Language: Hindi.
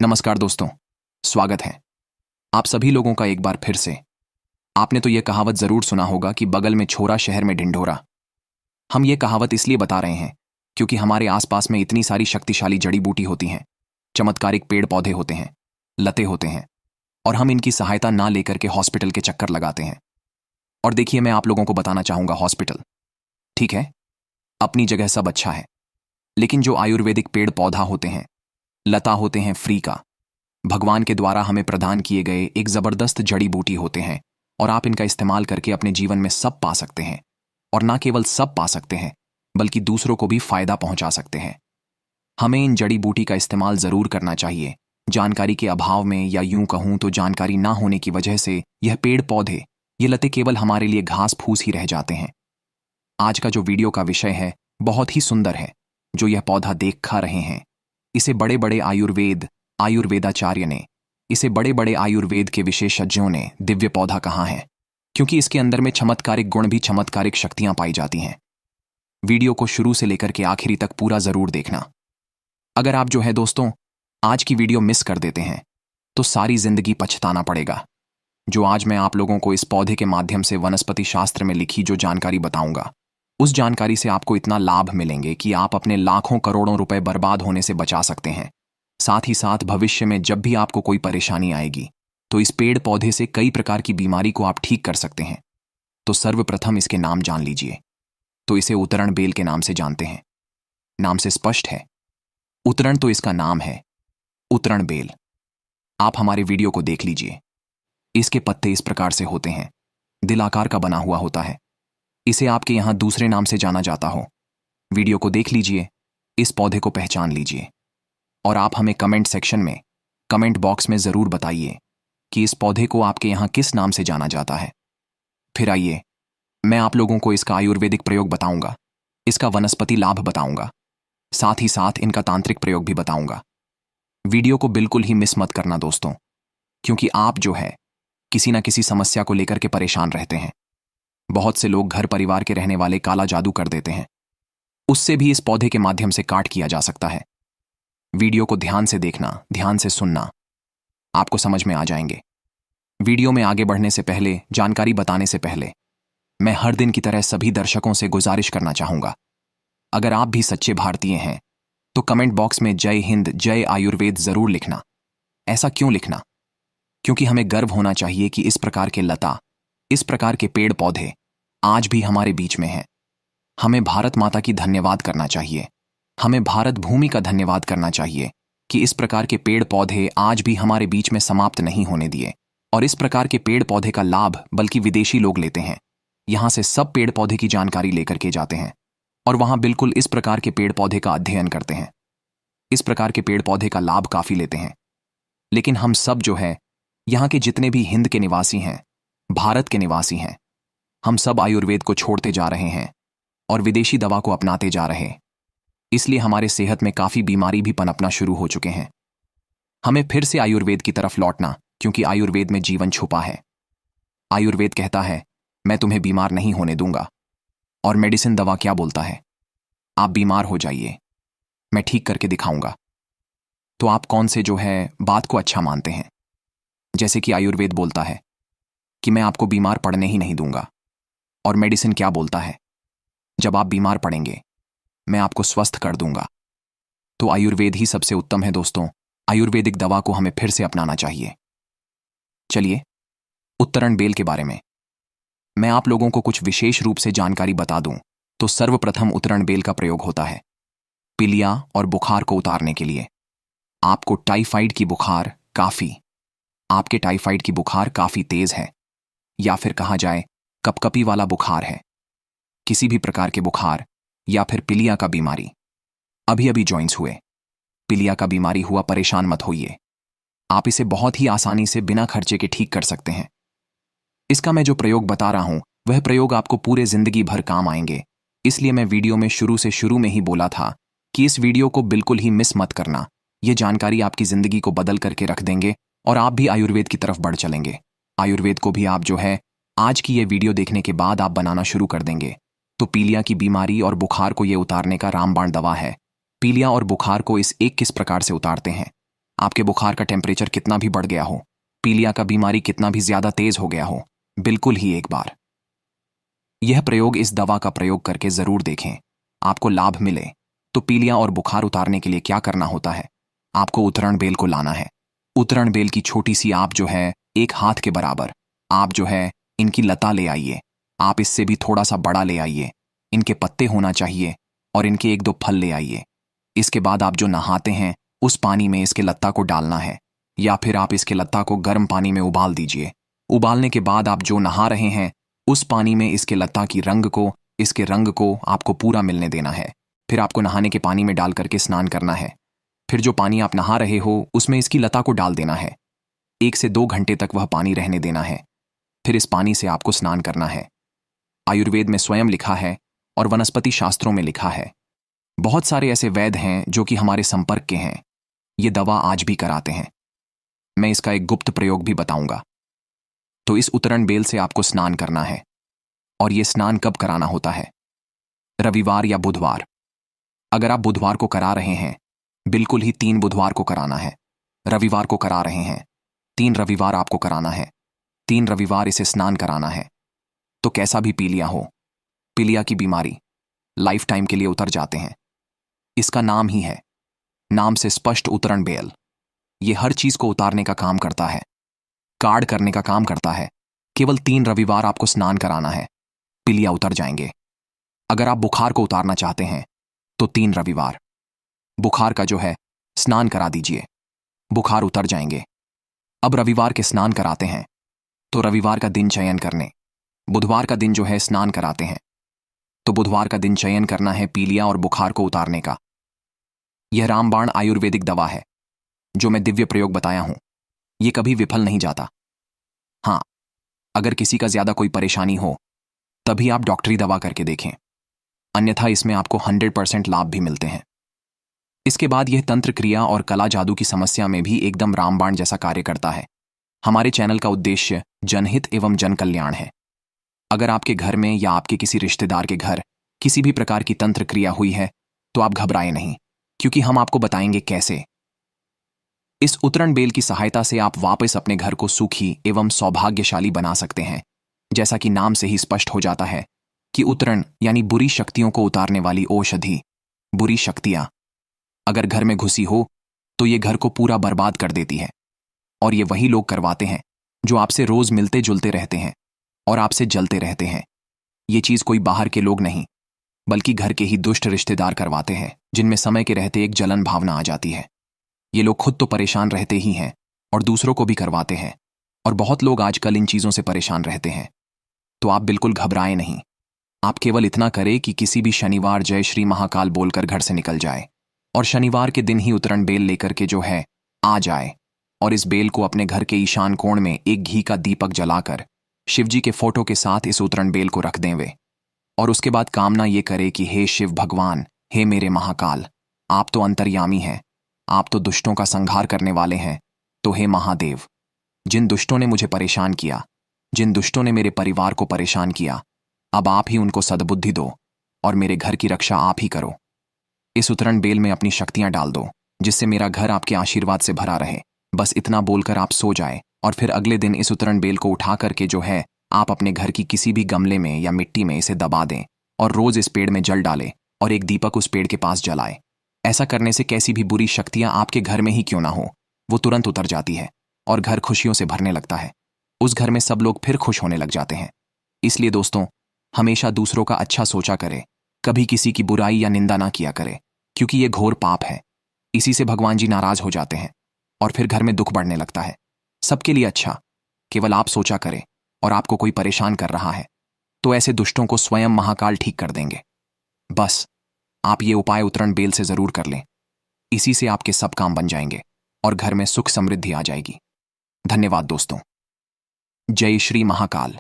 नमस्कार दोस्तों, स्वागत है आप सभी लोगों का एक बार फिर से। आपने तो यह कहावत जरूर सुना होगा कि बगल में छोरा शहर में ढिंढोरा। हम ये कहावत इसलिए बता रहे हैं क्योंकि हमारे आसपास में इतनी सारी शक्तिशाली जड़ी बूटी होती हैं, चमत्कारिक पेड़ पौधे होते हैं, लते होते हैं, और हम इनकी सहायता ना लेकर के हॉस्पिटल के चक्कर लगाते हैं। और देखिए, मैं आप लोगों को बताना चाहूंगा, हॉस्पिटल ठीक है, अपनी जगह सब अच्छा है, लेकिन जो आयुर्वेदिक पेड़ पौधा होते हैं, लता होते हैं, फ्री का भगवान के द्वारा हमें प्रदान किए गए एक जबरदस्त जड़ी बूटी होते हैं, और आप इनका इस्तेमाल करके अपने जीवन में सब पा सकते हैं। और ना केवल सब पा सकते हैं, बल्कि दूसरों को भी फायदा पहुंचा सकते हैं। हमें इन जड़ी बूटी का इस्तेमाल जरूर करना चाहिए। जानकारी के अभाव में, या यूं कहूं तो जानकारी ना होने की वजह से, यह पेड़ पौधे, ये लते केवल हमारे लिए घास फूस ही रह जाते हैं। आज का जो वीडियो का विषय है बहुत ही सुंदर है। जो यह पौधा देख खा रहे हैं, इसे बड़े बड़े आयुर्वेदाचार्य ने, इसे बड़े बड़े आयुर्वेद के विशेषज्ञों ने दिव्य पौधा कहा है, क्योंकि इसके अंदर में चमत्कारिक गुण भी, चमत्कारिक शक्तियां पाई जाती हैं। वीडियो को शुरू से लेकर के आखिरी तक पूरा जरूर देखना। अगर आप जो है दोस्तों आज की वीडियो मिस कर देते हैं तो सारी जिंदगी पछताना पड़ेगा। जो आज मैं आप लोगों को इस पौधे के माध्यम से वनस्पति शास्त्र में लिखी जो जानकारी बताऊंगा, उस जानकारी से आपको इतना लाभ मिलेंगे कि आप अपने लाखों करोड़ों रुपए बर्बाद होने से बचा सकते हैं। साथ ही साथ भविष्य में जब भी आपको कोई परेशानी आएगी तो इस पेड़ पौधे से कई प्रकार की बीमारी को आप ठीक कर सकते हैं। तो सर्वप्रथम इसके नाम जान लीजिए। तो इसे उतरण बेल के नाम से जानते हैं। नाम से स्पष्ट है, उतरण तो इसका नाम है, उतरण बेल। आप हमारे वीडियो को देख लीजिए। इसके पत्ते इस प्रकार से होते हैं, दिल आकार का बना हुआ होता है। इसे आपके यहां दूसरे नाम से जाना जाता हो। वीडियो को देख लीजिए, इस पौधे को पहचान लीजिए, और आप हमें कमेंट सेक्शन में, कमेंट बॉक्स में जरूर बताइए कि इस पौधे को आपके यहां किस नाम से जाना जाता है। फिर आइए, मैं आप लोगों को इसका आयुर्वेदिक प्रयोग बताऊंगा, इसका वनस्पति लाभ बताऊंगा, साथ ही साथ इनका तांत्रिक प्रयोग भी बताऊंगा। वीडियो को बिल्कुल ही मिस मत करना दोस्तों, क्योंकि आप जो है किसी ना किसी समस्या को लेकर के परेशान रहते हैं। बहुत से लोग घर परिवार के रहने वाले काला जादू कर देते हैं, उससे भी इस पौधे के माध्यम से काट किया जा सकता है। वीडियो को ध्यान से देखना, ध्यान से सुनना, आपको समझ में आ जाएंगे। वीडियो में आगे बढ़ने से पहले, जानकारी बताने से पहले, मैं हर दिन की तरह सभी दर्शकों से गुजारिश करना चाहूंगा, अगर आप भी सच्चे भारतीय हैं तो कमेंट बॉक्स में जय हिंद, जय आयुर्वेद जरूर लिखना। ऐसा क्यों लिखना? क्योंकि हमें गर्व होना चाहिए कि इस प्रकार के लता, इस प्रकार के पेड़ पौधे आज भी हमारे बीच में हैं। हमें भारत माता की धन्यवाद करना चाहिए, हमें भारत भूमि का धन्यवाद करना चाहिए कि इस प्रकार के पेड़ पौधे आज भी हमारे बीच में समाप्त नहीं होने दिए। और इस प्रकार के पेड़ पौधे का लाभ बल्कि विदेशी लोग लेते हैं। यहां से सब पेड़ पौधे की जानकारी लेकर के जाते हैं और वहां बिल्कुल इस प्रकार के पेड़ पौधे का अध्ययन करते हैं। इस प्रकार के पेड़ पौधे का लाभ काफी लेते हैं। लेकिन हम सब जो है, यहाँ के जितने भी हिंद के निवासी हैं, भारत के निवासी हैं, हम सब आयुर्वेद को छोड़ते जा रहे हैं और विदेशी दवा को अपनाते जा रहे हैं। इसलिए हमारे सेहत में काफी बीमारी भी पनपना शुरू हो चुके हैं। हमें फिर से आयुर्वेद की तरफ लौटना, क्योंकि आयुर्वेद में जीवन छुपा है। आयुर्वेद कहता है, मैं तुम्हें बीमार नहीं होने दूंगा। और मेडिसिन दवा क्या बोलता है? आप बीमार हो जाइए, मैं ठीक करके दिखाऊंगा। तो आप कौन से जो है बात को अच्छा मानते हैं? जैसे कि आयुर्वेद बोलता है कि मैं आपको बीमार पड़ने ही नहीं दूंगा। और मेडिसिन क्या बोलता है? जब आप बीमार पड़ेंगे मैं आपको स्वस्थ कर दूंगा। तो आयुर्वेद ही सबसे उत्तम है दोस्तों। आयुर्वेदिक दवा को हमें फिर से अपनाना चाहिए। चलिए, उत्तरण बेल के बारे में मैं आप लोगों को कुछ विशेष रूप से जानकारी बता दूं तो सर्वप्रथम उत्तरण बेल का प्रयोग होता है पीलिया और बुखार को उतारने के लिए। आपको टाइफाइड की बुखार आपके टाइफाइड की बुखार काफी तेज है, या फिर कहा जाए कपकपी वाला बुखार है, किसी भी प्रकार के बुखार, या फिर पीलिया का बीमारी, अभी अभी जॉइंट्स हुए, पीलिया का बीमारी हुआ, परेशान मत होइए। आप इसे बहुत ही आसानी से बिना खर्चे के ठीक कर सकते हैं। इसका मैं जो प्रयोग बता रहा हूं वह प्रयोग आपको पूरे जिंदगी भर काम आएंगे। इसलिए मैं वीडियो में शुरू में ही बोला था कि इस वीडियो को बिल्कुल ही मिस मत करना। यह जानकारी आपकी जिंदगी को बदल करके रख देंगे और आप भी आयुर्वेद की तरफ बढ़ चलेंगे। आयुर्वेद को भी आप जो है आज की ये वीडियो देखने के बाद आप बनाना शुरू कर देंगे। तो पीलिया की बीमारी और बुखार को ये उतारने का रामबाण दवा है। पीलिया और बुखार को इस किस प्रकार से उतारते हैं, आपके बुखार का टेम्परेचर कितना भी बढ़ गया हो, पीलिया का बीमारी कितना भी ज्यादा तेज हो गया हो, बिल्कुल ही एक बार यह प्रयोग इस दवा का प्रयोग करके जरूर देखें। आपको लाभ मिले तो पीलिया और बुखार उतारने के लिए क्या करना होता है? आपको उतरण बेल को लाना है। उतरण बेल की छोटी सी आप जो है एक हाथ के बराबर आप जो है इनकी लता ले आइए। आप इससे भी थोड़ा सा बड़ा ले आइए। इनके पत्ते होना चाहिए और इनके एक दो फल ले आइए। इसके बाद आप जो नहाते हैं उस पानी में इसके लत्ता को डालना है, या फिर आप इसके लत्ता को गर्म पानी में उबाल दीजिए। उबालने के बाद आप जो नहा रहे हैं उस पानी में इसके लत्ता की इसके रंग को आपको पूरा मिलने देना है। फिर आपको नहाने के पानी में डाल करके स्नान करना है। फिर जो पानी आप नहा रहे हो उसमें इसकी लता को डाल देना है। 1 से 2 घंटे तक वह पानी रहने देना है। फिर इस पानी से आपको स्नान करना है। आयुर्वेद में स्वयं लिखा है और वनस्पति शास्त्रों में लिखा है। बहुत सारे ऐसे वैद्य हैं जो कि हमारे संपर्क के हैं, ये दवा आज भी कराते हैं। मैं इसका एक गुप्त प्रयोग भी बताऊंगा। तो इस उतरण बेल से आपको स्नान करना है। और ये स्नान कब कराना होता है? रविवार या बुधवार। अगर आप बुधवार को करा रहे हैं, बिल्कुल ही 3 बुधवार को कराना है। रविवार को करा रहे हैं, 3 रविवार आपको कराना है। 3 रविवार इसे स्नान कराना है। तो कैसा भी पीलिया हो, पीलिया की बीमारी लाइफ टाइम के लिए उतर जाते हैं। इसका नाम ही है, नाम से स्पष्ट उतरण बेल। ये हर चीज को उतारने का काम करता है, कार्ड करने का काम करता है। केवल 3 रविवार आपको स्नान कराना है, पीलिया उतर जाएंगे। अगर आप बुखार को उतारना चाहते हैं तो 3 रविवार बुखार का जो है स्नान करा दीजिए, बुखार उतर जाएंगे। अब रविवार के स्नान कराते हैं तो रविवार का दिन चयन करने, बुधवार का दिन जो है स्नान कराते हैं तो बुधवार का दिन चयन करना है पीलिया और बुखार को उतारने का। यह रामबाण आयुर्वेदिक दवा है जो मैं दिव्य प्रयोग बताया हूं, यह कभी विफल नहीं जाता। हां, अगर किसी का ज्यादा कोई परेशानी हो तभी आप डॉक्टरी दवा करके देखें, अन्यथा इसमें आपको 100% लाभ भी मिलते हैं। इसके बाद यह तंत्र क्रिया और कला जादू की समस्या में भी एकदम रामबाण जैसा कार्य करता है। हमारे चैनल का उद्देश्य जनहित एवं जन कल्याण है। अगर आपके घर में या आपके किसी रिश्तेदार के घर किसी भी प्रकार की तंत्र क्रिया हुई है तो आप घबराएं नहीं, क्योंकि हम आपको बताएंगे कैसे। इस उतरण बेल की सहायता से आप वापस अपने घर को सुखी एवं सौभाग्यशाली बना सकते हैं। जैसा कि नाम से ही स्पष्ट हो जाता है कि उतरण यानी बुरी शक्तियों को उतारने वाली औषधि। बुरी शक्तियां अगर घर में घुसी हो तो ये घर को पूरा बर्बाद कर देती है। और ये वही लोग करवाते हैं जो आपसे रोज मिलते जुलते रहते हैं और आपसे जलते रहते हैं। ये चीज कोई बाहर के लोग नहीं, बल्कि घर के ही दुष्ट रिश्तेदार करवाते हैं, जिनमें समय के रहते एक जलन भावना आ जाती है। ये लोग खुद तो परेशान रहते ही हैं और दूसरों को भी करवाते हैं, और बहुत लोग आजकल इन चीजों से परेशान रहते हैं। तो आप बिल्कुल घबराएं नहीं। आप केवल इतना करें कि किसी भी शनिवार जय श्री महाकाल बोलकर घर से निकल जाए और शनिवार के दिन ही उतरण बेल लेकर के जो है आ जाए, और इस बेल को अपने घर के ईशान कोण में एक घी का दीपक जलाकर शिवजी के फोटो के साथ इस उतरण बेल को रख दें वे। और उसके बाद कामना ये करे कि हे शिव भगवान, हे मेरे महाकाल, आप तो अंतर्यामी हैं, आप तो दुष्टों का संहार करने वाले हैं। तो हे महादेव, जिन दुष्टों ने मुझे परेशान किया, जिन दुष्टों ने मेरे परिवार को परेशान किया, अब आप ही उनको सद्बुद्धि दो और मेरे घर की रक्षा आप ही करो। इस उतरण बेल में अपनी शक्तियां डाल दो, जिससे मेरा घर आपके आशीर्वाद से भरा रहे। बस इतना बोलकर आप सो जाए, और फिर अगले दिन इस उतरण बेल को उठा करके जो है आप अपने घर की किसी भी गमले में या मिट्टी में इसे दबा दें और रोज इस पेड़ में जल डालें और एक दीपक उस पेड़ के पास जलाए। ऐसा करने से कैसी भी बुरी शक्तियां आपके घर में ही क्यों ना हो, वो तुरंत उतर जाती है और घर खुशियों से भरने लगता है। उस घर में सब लोग फिर खुश होने लग जाते हैं। इसलिए दोस्तों, हमेशा दूसरों का अच्छा सोचा करे, कभी किसी की बुराई या निंदा ना किया करे, क्योंकि ये घोर पाप है। इसी से भगवान जी नाराज हो जाते हैं और फिर घर में दुख बढ़ने लगता है। सबके लिए अच्छा केवल आप सोचा करें, और आपको कोई परेशान कर रहा है तो ऐसे दुष्टों को स्वयं महाकाल ठीक कर देंगे। बस आप ये उपाय उतरण बेल से जरूर कर लें, इसी से आपके सब काम बन जाएंगे और घर में सुख समृद्धि आ जाएगी। धन्यवाद दोस्तों। जय श्री महाकाल।